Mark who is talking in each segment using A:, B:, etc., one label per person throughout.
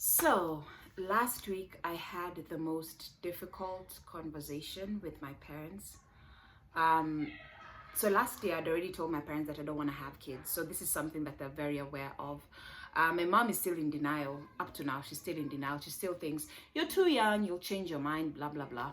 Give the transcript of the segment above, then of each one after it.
A: So, last week I had the most difficult conversation with my parents. Um, so last year I'd already told my parents that I don't want to have kids. So this is something that they're very aware of. My mom is still in denial up to now. She's still in denial. She still thinks you're too young, you'll change your mind, blah, blah, blah.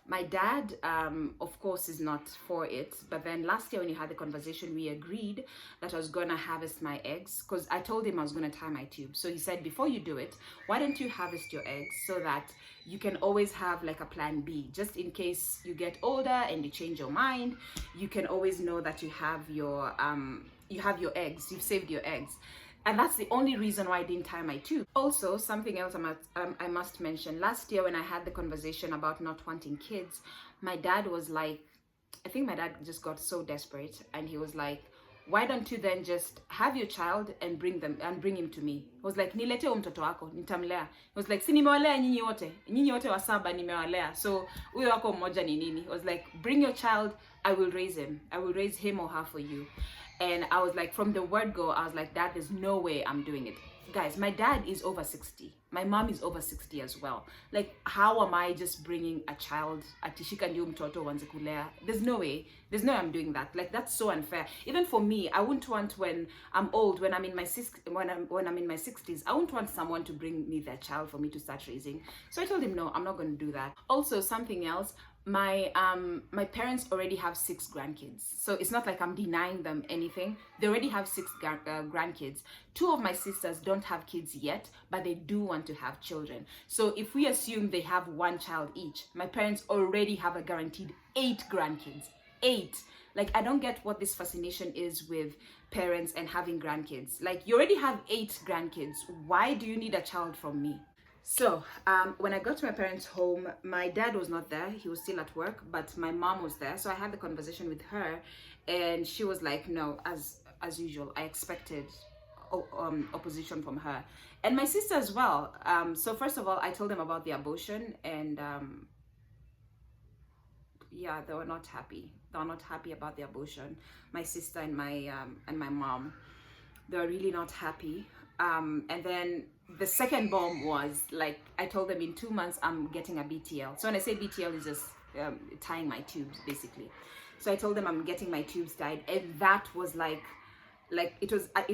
A: My dad, of course, is not for it. But then last year when we had the conversation, we agreed that I was going to harvest my eggs because I told him I was going to tie my tube. So he said, before you do it, why don't you harvest your eggs so that you can always have like a plan B, just in case you get older and you change your mind. You can always know that you have your eggs, you've saved your eggs. And that's the only reason why I didn't tie my tube. Also, something else I must mention. Last year when I had the conversation about not wanting kids, my dad was like, I think my dad just got so desperate and he was like, why don't you then just have your child and bring him to me? He was like, nilete mtoto wako, nitamlea. He was like, si nimewalea nyinyi wote wa saba nimewalea. So huyo wako mmoja ni nini? He was like, bring your child, I will raise him. I will raise him or her for you. And I was like, from the word go, I was like, Dad, there's no way I'm doing it. Guys, my dad is over 60. My mom is over 60 as well. Like, how am I just bringing a child, atishika ndio mtoto wanze kulea? There's no way I'm doing that. Like, that's so unfair. Even for me, I wouldn't want when I'm old, when I'm in my 60s, I wouldn't want someone to bring me their child for me to start raising. So I told him, no, I'm not going to do that. Also, something else, my parents already have 6 grandkids, so it's not like I'm denying them anything. They already have 6 grandkids. 2 of my sisters don't have kids yet, but they do want to have children. So if we assume they have 1 child each, my parents already have a guaranteed 8 grandkids. 8. Like, I don't get what this fascination is with parents and having grandkids. Like, you already have 8 grandkids. Why do you need a child from me? So when I got to my parents' home, my dad was not there. He was still at work, but my mom was there. So I had the conversation with her and she was like, no, as usual, I expected opposition from her. And my sister as well. So first of all, I told them about the abortion and yeah, they were not happy. They were not happy about the abortion. My sister and my mom, they were really not happy. And then the second bomb was like, I told them in 2 months I'm getting a BTL. So when I say BTL, is just tying my tubes basically. So I told them I'm getting my tubes tied, and that was like it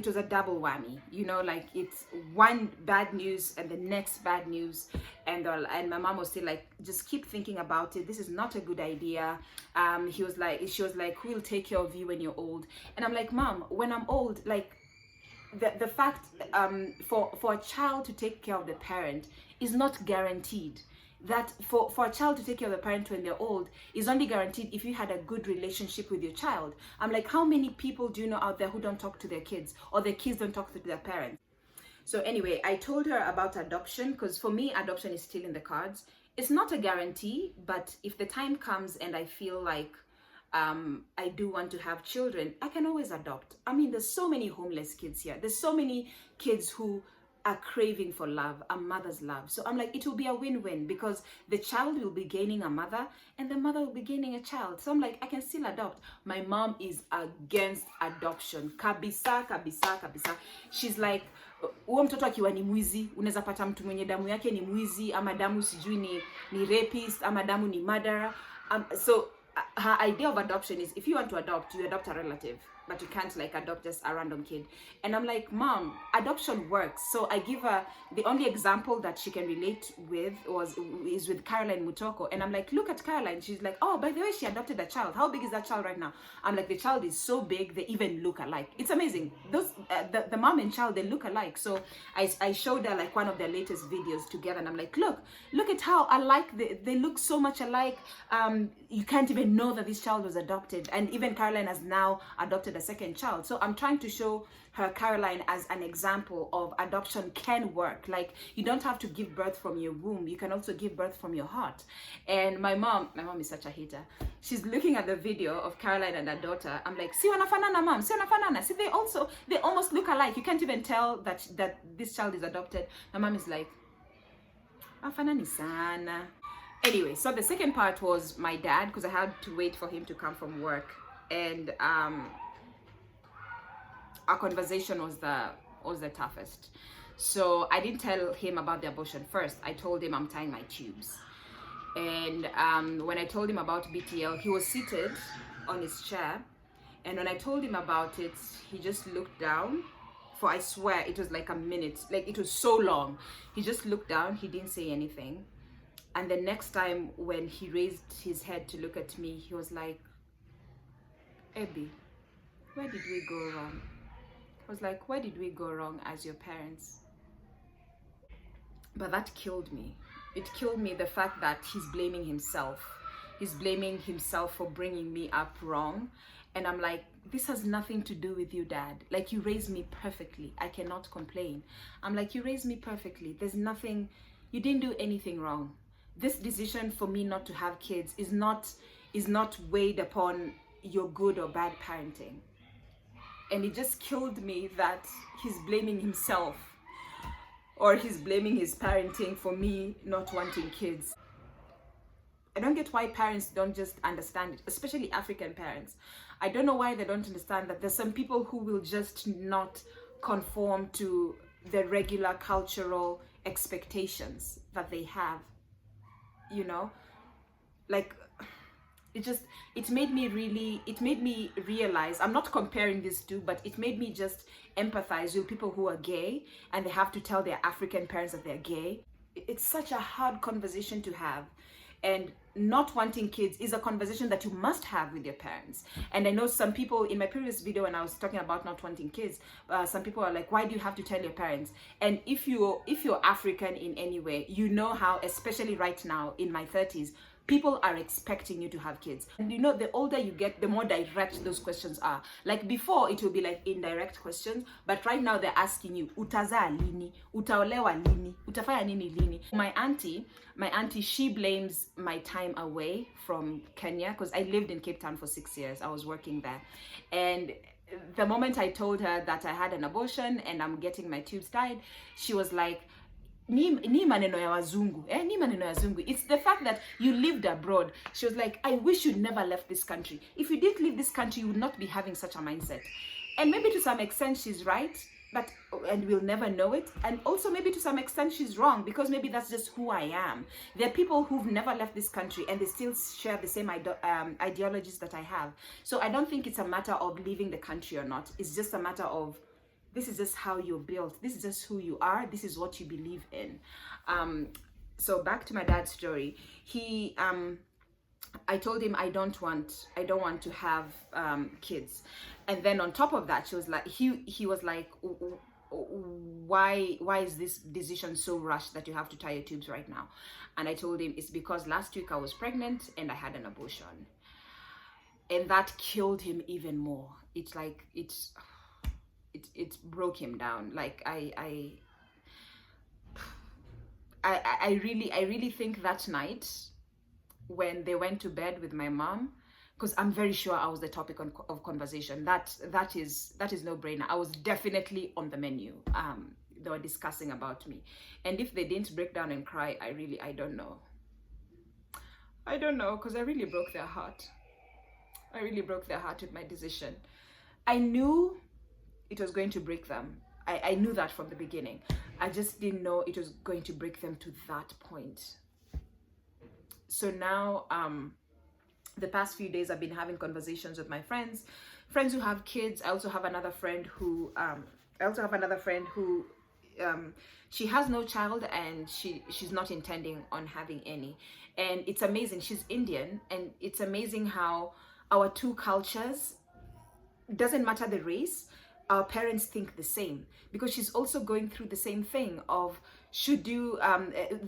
A: was a double whammy, you know, like it's one bad news and the next bad news, and my mom was still like, just keep thinking about it, this is not a good idea. She was like, who will take care of you when you're old? And I'm like, Mom, when I'm old, like the fact for a child to take care of the parent is not guaranteed. That for a child to take care of the parent when they're old is only guaranteed if you had a good relationship with your child. I'm like, how many people do you know out there who don't talk to their kids, or their kids don't talk to their parents? So anyway, I told her about adoption because for me, adoption is still in the cards. It's not a guarantee, but if the time comes and I feel like I do want to have children, I can always adopt. I mean, there's so many homeless kids here. There's so many kids who are craving for love, a mother's love. So I'm like, it will be a win-win because the child will be gaining a mother and the mother will be gaining a child. So I'm like, I can still adopt. My mom is against adoption. Kabisa, kabisa, kabisa. She's like, huo mtoto akiwa ni mwizi, unaweza pata mtu mwenye damu yake ni mwizi, ama damu sijui ni rapist, ama damu ni murderer. So her idea of adoption is, if you want to adopt, you adopt a relative, but you can't like adopt just a random kid. And I'm like, Mom, adoption works. So I give her the only example that she can relate with is with Caroline Mutoko. And I'm like, look at Caroline. She's like, oh, by the way, she adopted a child. How big is that child right now? I'm like, the child is so big, they even look alike. It's amazing. Those the mom and child, they look alike. So I showed her like one of their latest videos together, and I'm like, look at how alike they look, so much alike. You can't even know that this child was adopted. And even Caroline has now adopted a second child. So I'm trying to show her Caroline as an example of adoption can work. Like, you don't have to give birth from your womb, you can also give birth from your heart. And my mom is such a hater. She's looking at the video of Caroline and her daughter. I'm like, si wanafanana, mom, si wanafanana. See, they almost look alike. You can't even tell that this child is adopted. My mom is like, afanani sana. Anyway, so the second part was my dad, because I had to wait for him to come from work, and our conversation was the toughest. So I didn't tell him about the abortion first. I told him I'm tying my tubes. And when I told him about BTL, he was seated on his chair. And when I told him about it, he just looked down. For I swear it was like a minute, like it was so long. He just looked down, he didn't say anything. And the next time when he raised his head to look at me, he was like, Abby, where did we go wrong? I was like, where did we go wrong as your parents? But that killed me. It killed me, the fact that he's blaming himself. He's blaming himself for bringing me up wrong. And I'm like, this has nothing to do with you, Dad. Like, you raised me perfectly. I cannot complain. I'm like, you raised me perfectly. There's nothing, you didn't do anything wrong. This decision for me not to have kids is not weighed upon your good or bad parenting. And it just killed me that he's blaming himself, or he's blaming his parenting for me not wanting kids. I don't get why parents don't just understand it, especially African parents. I don't know why they don't understand that there's some people who will just not conform to the regular cultural expectations that they have, you know? Like, it made me realize, I'm not comparing these two, but it made me just empathize with people who are gay and they have to tell their African parents that they're gay. It's such a hard conversation to have. And not wanting kids is a conversation that you must have with your parents. And I know some people, in my previous video when I was talking about not wanting kids, some people are like, why do you have to tell your parents? And if you're African in any way, you know how, especially right now in my 30s, people are expecting you to have kids. And you know, the older you get, the more direct those questions are. Like before, it will be like indirect questions, but right now they're asking you, utazaa lini, utaolewa lini, utafanya nini lini. My auntie, she blames my time away from Kenya, because I lived in Cape Town for 6 years. I was working there. And the moment I told her that I had an abortion and I'm getting my tubes tied, she was like, ni maneno ya wazungu, ni maneno ya wazungu. It's the fact that you lived abroad. She was like, I wish you'd never left this country. If you did leave this country, you would not be having such a mindset. And maybe to some extent she's right, and we'll never know it. And also maybe to some extent she's wrong, because maybe that's just who I am. There are people who've never left this country and they still share the same ideologies that I have. So I don't think it's a matter of leaving the country or not. It's just a matter of, this is just how you're built. This is just who you are. This is what you believe in. So back to my dad's story. I told him I don't want to have kids. And then on top of that, she was like, he was like, why is this decision so rushed that you have to tie your tubes right now? And I told him it's because last week I was pregnant and I had an abortion. And that killed him even more. It's like, it broke him down. Like I really think that night when they went to bed with my mom, because I'm very sure I was the topic of conversation. That is no brainer. I was definitely on the menu. They were discussing about me, and if they didn't break down and cry, I don't know. I don't know, because I really broke their heart. I really broke their heart with my decision. I knew it was going to break them. I knew that from the beginning. I just didn't know it was going to break them to that point. So now, the past few days I've been having conversations with my friends who have kids. I also have another friend who she has no child and she's not intending on having any. And it's amazing. She's Indian, and it's amazing how our two cultures, doesn't matter the race, our parents think the same, because she's also going through the same thing of, should you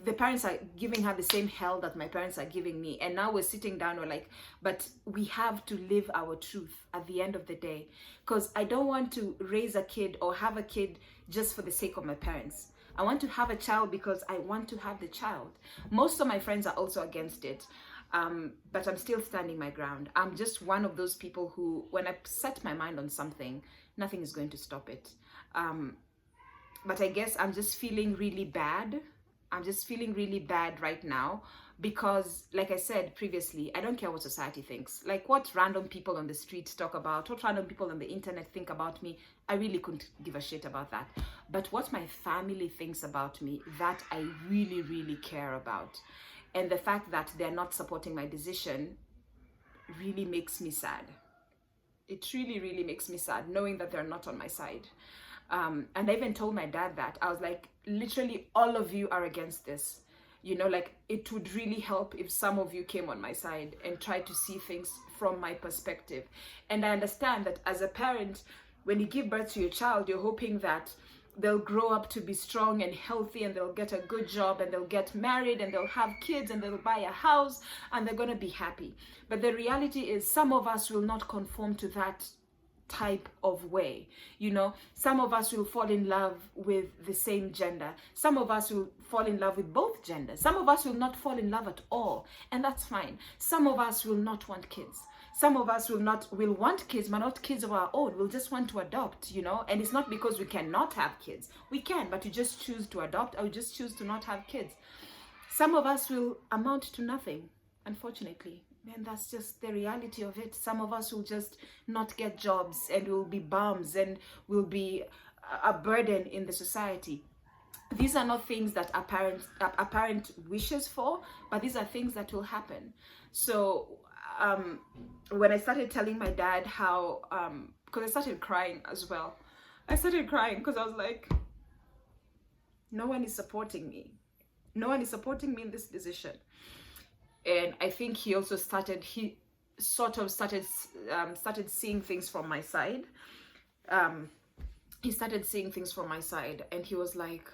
A: the parents are giving her the same hell that my parents are giving me. And now we're sitting down, we're like, but we have to live our truth at the end of the day, because I don't want to raise a kid or have a kid just for the sake of my parents. I want to have a child because I want to have the child. Most of my friends are also against it. But I'm still standing my ground. I'm just one of those people who, when I set my mind on something, nothing is going to stop it. But I guess I'm just feeling really bad I'm just feeling really bad right now because, like I said previously, I don't care what society thinks. Like what random people on the street talk about, what random people on the internet think about me, I really couldn't give a shit about that. But what my family thinks about me, that I really, really care about. And the fact that they're not supporting my decision really makes me sad. It really, really makes me sad knowing that they're not on my side. And I even told my dad that. I was like, literally, all of you are against this. You know, like it would really help if some of you came on my side and tried to see things from my perspective. And I understand that as a parent, when you give birth to your child, you're hoping that they'll grow up to be strong and healthy and they'll get a good job and they'll get married and they'll have kids and they'll buy a house and they're going to be happy. But the reality is some of us will not conform to that type of way. You know, some of us will fall in love with the same gender. Some of us will fall in love with both genders. Some of us will not fall in love at all, and that's fine. Some of us will not want kids. Some of us will want kids, but not kids of our own. We'll just want to adopt, you know. And it's not because we cannot have kids. We can, but you just choose to adopt or you just choose to not have kids. Some of us will amount to nothing, unfortunately. And that's just the reality of it. Some of us will just not get jobs and will be bums and will be a burden in the society. These are not things that a parent wishes for, but these are things that will happen. So when I started telling my dad how, because I started crying as well. I started crying because I was like, no one is supporting me. No one is supporting me in this decision. And I think he sort of started seeing things from my side. He started seeing things from my side, and he was like,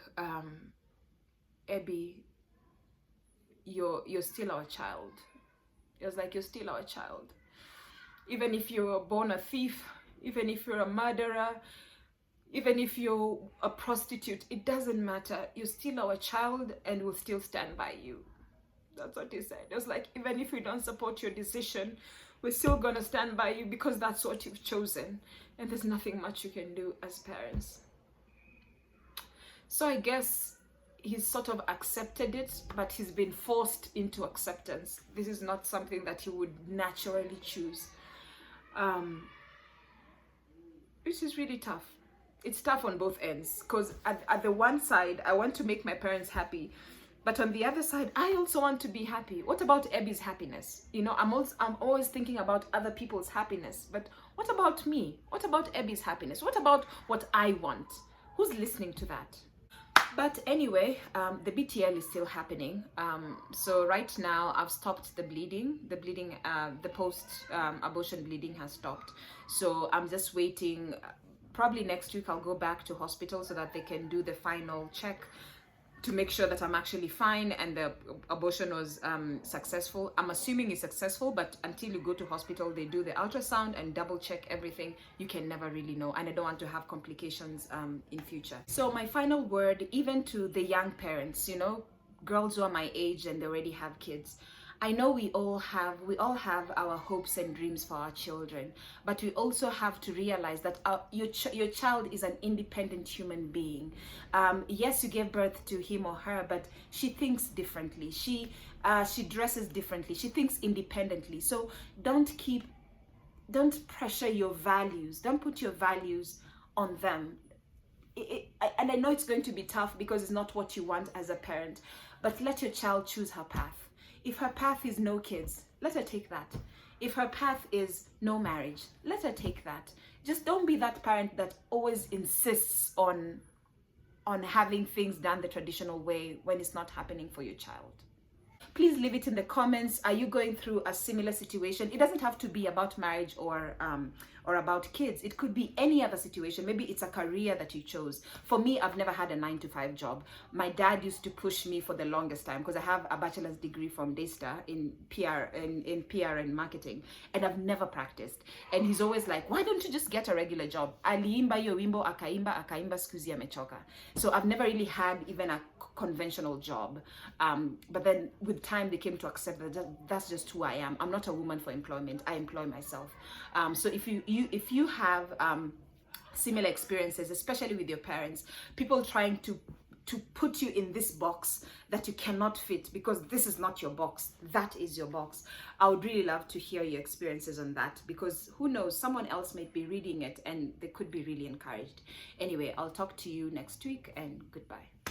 A: Abby, you're still our child. He was like, you're still our child. Even if you were born a thief, even if you're a murderer, even if you're a prostitute, it doesn't matter. You're still our child and we'll still stand by you. That's what he said. It was like, even if we don't support your decision, we're still gonna stand by you because that's what you've chosen. And there's nothing much you can do as parents. So I guess he's sort of accepted it, but he's been forced into acceptance. This is not something that he would naturally choose. Which is really tough. It's tough on both ends because at the one side, I want to make my parents happy. But on the other side, I also want to be happy. What about Abby's happiness? You know, I'm always thinking about other people's happiness. But what about me? What about Abby's happiness? What about what I want? Who's listening to that? But anyway, the BTL is still happening. So right now, I've stopped the bleeding. The post-abortion bleeding has stopped. So I'm just waiting. Probably next week, I'll go back to hospital so that they can do the final check to make sure that I'm actually fine and the abortion was successful. I'm assuming it's successful, but until you go to hospital, they do the ultrasound and double check everything. You can never really know, and I don't want to have complications in future. So my final word, even to the young parents, you know, girls who are my age and they already have kids, I know we all have our hopes and dreams for our children, but we also have to realize that your child is an independent human being. Yes, you gave birth to him or her, but she thinks differently. She dresses differently. She thinks independently. So don't pressure your values. Don't put your values on them. And I know it's going to be tough because it's not what you want as a parent, but let your child choose her path. If her path is no kids, let her take that. If her path is no marriage, let her take that. Just don't be that parent that always insists on having things done the traditional way when it's not happening for your child. Please leave it in the comments. Are you going through a similar situation? It doesn't have to be about marriage or about kids. It could be any other situation. Maybe it's a career that you chose. For me, I've never had a 9-to-5 job. My dad used to push me for the longest time because I have a bachelor's degree from Daystar in PR and marketing, and I've never practiced. And he's always like, why don't you just get a regular job? Aliimba yo wimbo akaimba skuzi amechoka. So I've never really had even a conventional job, but then with time they came to accept that that's just who I am. I'm not a woman for employment. I employ myself. So if you have similar experiences, especially with your parents, people trying to to put you in this box that you cannot fit, because this is not your box, that is your box. I would really love to hear your experiences on that, because who knows, someone else might be reading it and they could be really encouraged. Anyway, I'll talk to you next week, and goodbye.